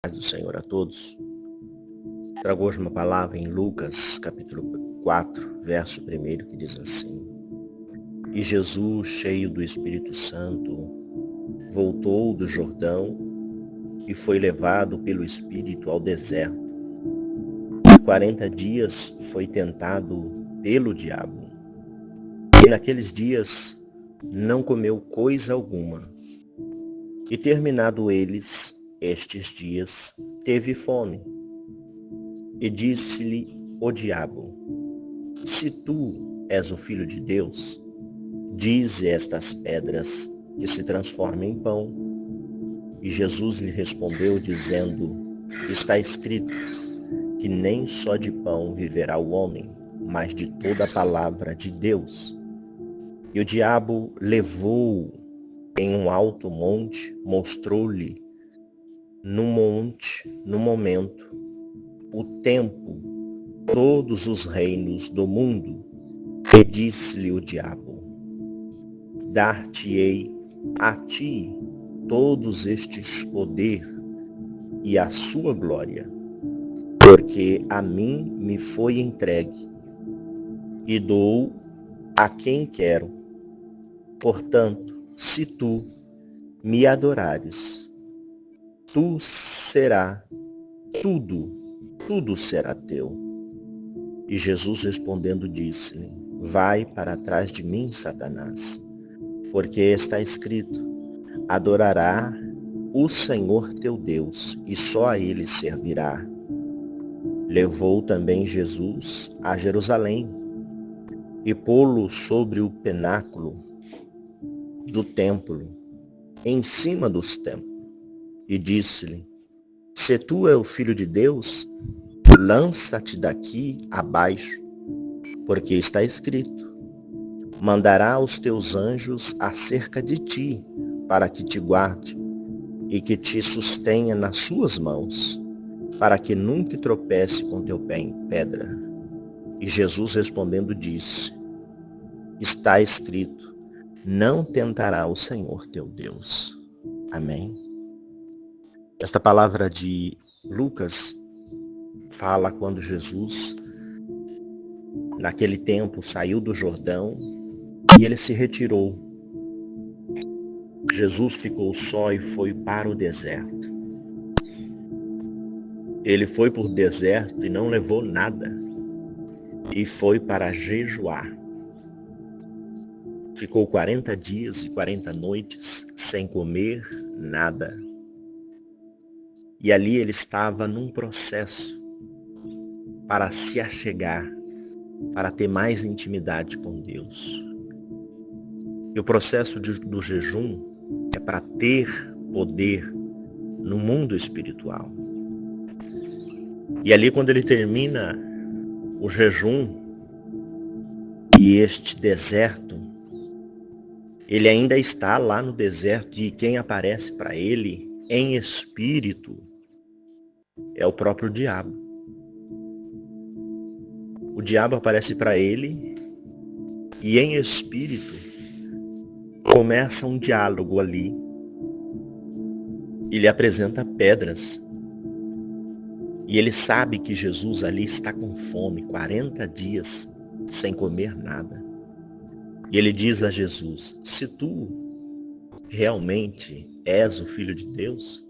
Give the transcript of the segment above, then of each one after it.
Paz do Senhor a todos. Trago hoje uma palavra em Lucas, capítulo 4, verso 1, que diz assim: E Jesus, cheio do Espírito Santo, voltou do Jordão e foi levado pelo Espírito ao deserto. E 40 dias foi tentado pelo diabo. E naqueles dias não comeu coisa alguma. E terminado estes dias, teve fome. E disse-lhe o diabo: Se tu és o Filho de Deus, dize estas pedras que se transformem em pão. E Jesus lhe respondeu, dizendo: Está escrito que nem só de pão viverá o homem, mas de toda a palavra de Deus. E o diabo levou-o em um alto monte, mostrou-lhe no momento, o tempo, todos os reinos do mundo. E disse-lhe o diabo: Dar-te-ei a ti todos estes poder e a sua glória, porque a mim me foi entregue, e dou a quem quero. Portanto, se tu me adorares, tudo será teu. E Jesus respondendo disse-lhe: Vai para trás de mim, Satanás, porque está escrito: Adorará o Senhor teu Deus, e só a ele servirá. Levou também Jesus a Jerusalém, e pô-lo sobre o pináculo do templo, em cima dos templos, e disse-lhe: Se tu és o Filho de Deus, lança-te daqui abaixo, porque está escrito: Mandará os teus anjos acerca de ti, para que te guarde e que te sustenha nas suas mãos, para que nunca tropece com teu pé em pedra. E Jesus respondendo disse: Está escrito: Não tentará o Senhor teu Deus. Amém. Esta palavra de Lucas fala quando Jesus, naquele tempo, saiu do Jordão e ele se retirou. Jesus ficou só e foi para o deserto. Ele foi para o deserto e não levou nada. E foi para jejuar. Ficou 40 dias e 40 noites sem comer nada. E ali ele estava num processo para se achegar, para ter mais intimidade com Deus. E o processo do jejum é para ter poder no mundo espiritual. E ali, quando ele termina o jejum e este deserto, ele ainda está lá no deserto, e quem aparece para ele em espírito é o próprio diabo. O diabo aparece para ele e em espírito começa um diálogo ali. Ele apresenta pedras. E ele sabe que Jesus ali está com fome, 40 dias sem comer nada. E ele diz a Jesus: Se tu realmente és o Filho de Deus,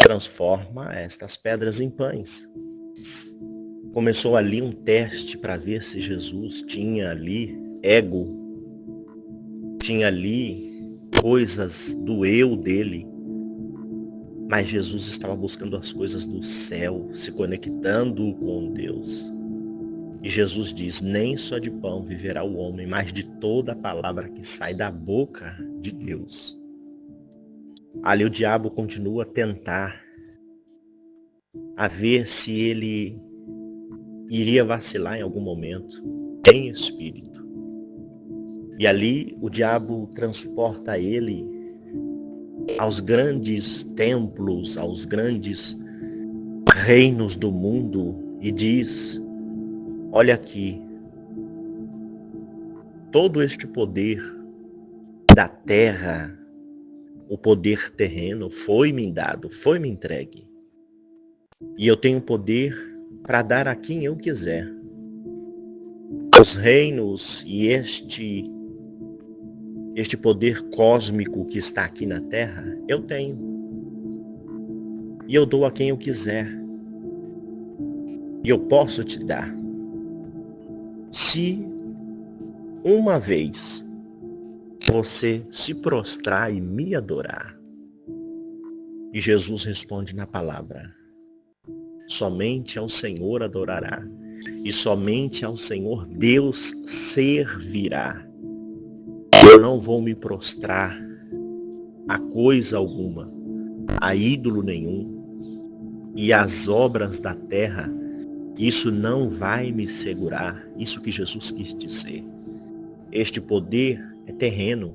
transforma estas pedras em pães. Começou ali um teste para ver se Jesus tinha ali ego, tinha ali coisas do eu dele. Mas Jesus estava buscando as coisas do céu, se conectando com Deus. E Jesus diz: Nem só de pão viverá o homem, mas de toda a palavra que sai da boca de Deus. Ali o diabo continua a tentar, a ver se ele iria vacilar em algum momento, em espírito. E ali o diabo transporta ele aos grandes templos, aos grandes reinos do mundo e diz: Olha aqui, todo este poder da terra, o poder terreno foi me dado, foi me entregue. E eu tenho poder para dar a quem eu quiser. Os reinos e este poder cósmico que está aqui na Terra, eu tenho. E eu dou a quem eu quiser. E eu posso te dar. Se uma vez você se prostrar e me adorar. E Jesus responde na palavra: somente ao Senhor adorará, e somente ao Senhor Deus servirá. Eu não vou me prostrar a coisa alguma, a ídolo nenhum, e as obras da terra, isso não vai me segurar. Isso que Jesus quis dizer. Este poder é terreno,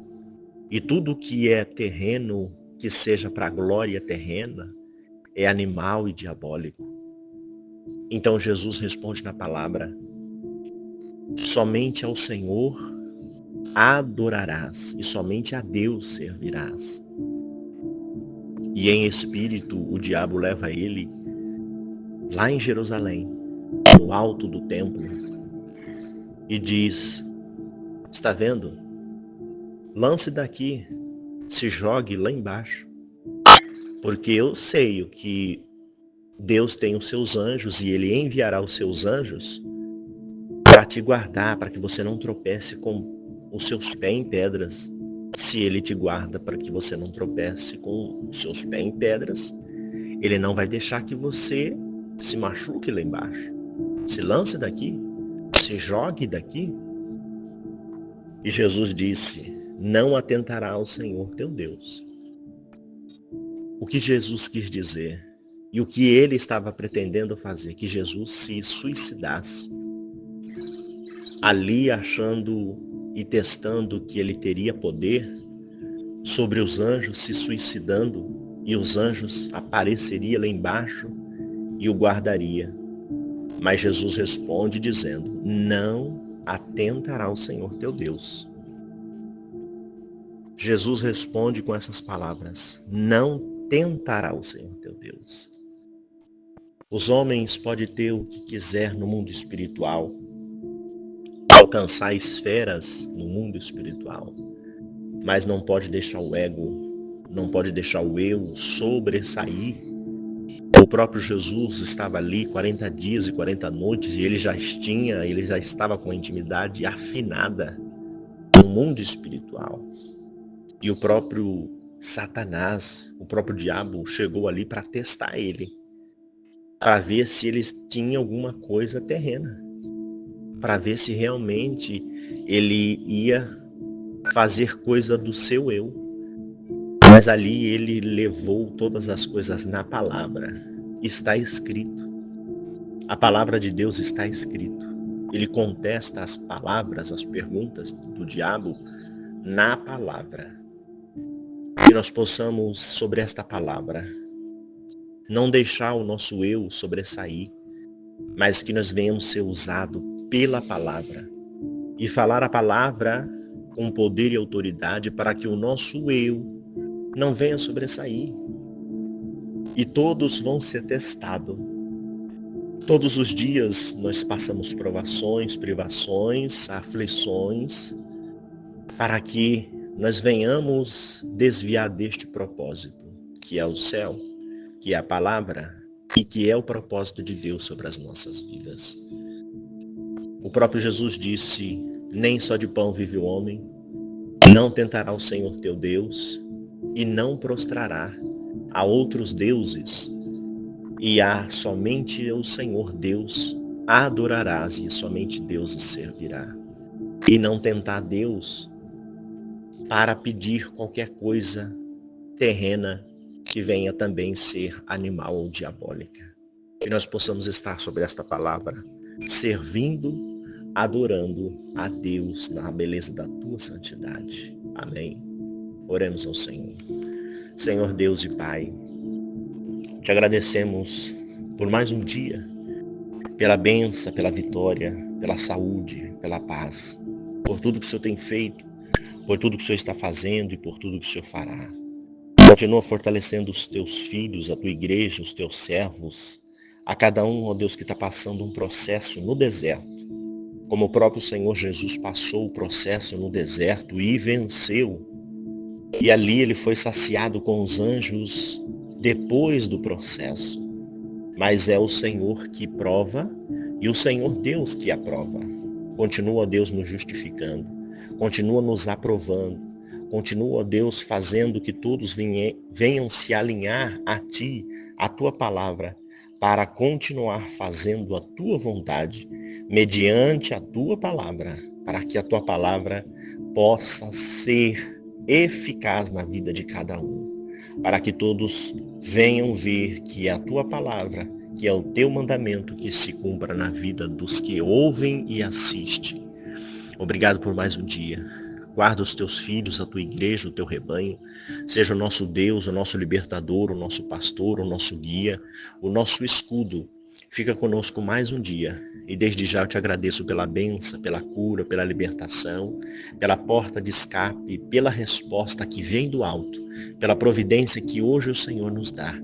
e tudo que é terreno, que seja para a glória terrena, é animal e diabólico. Então Jesus responde na palavra: somente ao Senhor adorarás, e somente a Deus servirás. E em espírito o diabo leva ele lá em Jerusalém, no alto do templo, e diz: está vendo? Lance daqui, se jogue lá embaixo, porque eu sei o que Deus tem os seus anjos, e Ele enviará os seus anjos para te guardar, para que você não tropece com os seus pés em pedras. Se Ele te guarda para que você não tropece com os seus pés em pedras, Ele não vai deixar que você se machuque lá embaixo. Se lance daqui, se jogue daqui. E Jesus disse: não atentará ao Senhor teu Deus. O que Jesus quis dizer e o que ele estava pretendendo fazer, que Jesus se suicidasse, ali achando e testando que ele teria poder sobre os anjos, se suicidando, e os anjos apareceriam lá embaixo e o guardaria. Mas Jesus responde dizendo: não atentará ao Senhor teu Deus. Jesus responde com essas palavras: não tentará o Senhor teu Deus. Os homens podem ter o que quiser no mundo espiritual, alcançar esferas no mundo espiritual, mas não pode deixar o ego, não pode deixar o eu sobressair. O próprio Jesus estava ali 40 dias e 40 noites e ele já estava com a intimidade afinada no mundo espiritual. E o próprio Satanás, o próprio diabo, chegou ali para testar ele, para ver se eles tinham alguma coisa terrena, para ver se realmente ele ia fazer coisa do seu eu. Mas ali ele levou todas as coisas na palavra. Está escrito. A palavra de Deus está escrito. Ele contesta as palavras, as perguntas do diabo na palavra. Que nós possamos, sobre esta palavra, não deixar o nosso eu sobressair, mas que nós venhamos ser usados pela palavra e falar a palavra com poder e autoridade para que o nosso eu não venha sobressair. E todos vão ser testados. Todos os dias nós passamos provações, privações, aflições, para que nós venhamos desviar deste propósito, que é o céu, que é a palavra e que é o propósito de Deus sobre as nossas vidas. O próprio Jesus disse: nem só de pão vive o homem, não tentará o Senhor teu Deus e não prostrará a outros deuses, e a somente o Senhor Deus adorarás, e somente Deus servirá. E não tentar Deus para pedir qualquer coisa terrena que venha também ser animal ou diabólica. Que nós possamos estar sobre esta palavra, servindo, adorando a Deus na beleza da tua santidade. Amém. Oremos ao Senhor. Senhor Deus e Pai, te agradecemos por mais um dia, pela bênção, pela vitória, pela saúde, pela paz, por tudo que o Senhor tem feito, por tudo que o Senhor está fazendo e por tudo que o Senhor fará. Continua fortalecendo os teus filhos, a tua igreja, os teus servos, A cada um, ó Deus, que está passando um processo no deserto, como o próprio Senhor Jesus passou o processo no deserto e venceu. E ali ele foi saciado com os anjos depois do processo. Mas é o Senhor que prova e o Senhor Deus que aprova. Continua, Deus, nos justificando. Continua nos aprovando. Continua, Deus, fazendo que todos venham se alinhar a Ti, a Tua palavra, para continuar fazendo a Tua vontade, mediante a Tua palavra, para que a Tua palavra possa ser eficaz na vida de cada um, para que todos venham ver que é a Tua palavra, que é o Teu mandamento que se cumpra na vida dos que ouvem e assistem. Obrigado por mais um dia. Guarda os Teus filhos, a Tua igreja, o Teu rebanho. Seja o nosso Deus, o nosso libertador, o nosso pastor, o nosso guia, o nosso escudo. Fica conosco mais um dia. E desde já eu te agradeço pela bênção, pela cura, pela libertação, pela porta de escape, pela resposta que vem do alto, pela providência que hoje o Senhor nos dá.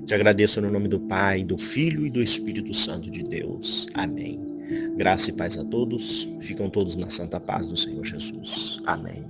Te agradeço no nome do Pai, do Filho e do Espírito Santo de Deus. Amém. Graça e paz a todos. Ficam todos na santa paz do Senhor Jesus. Amém.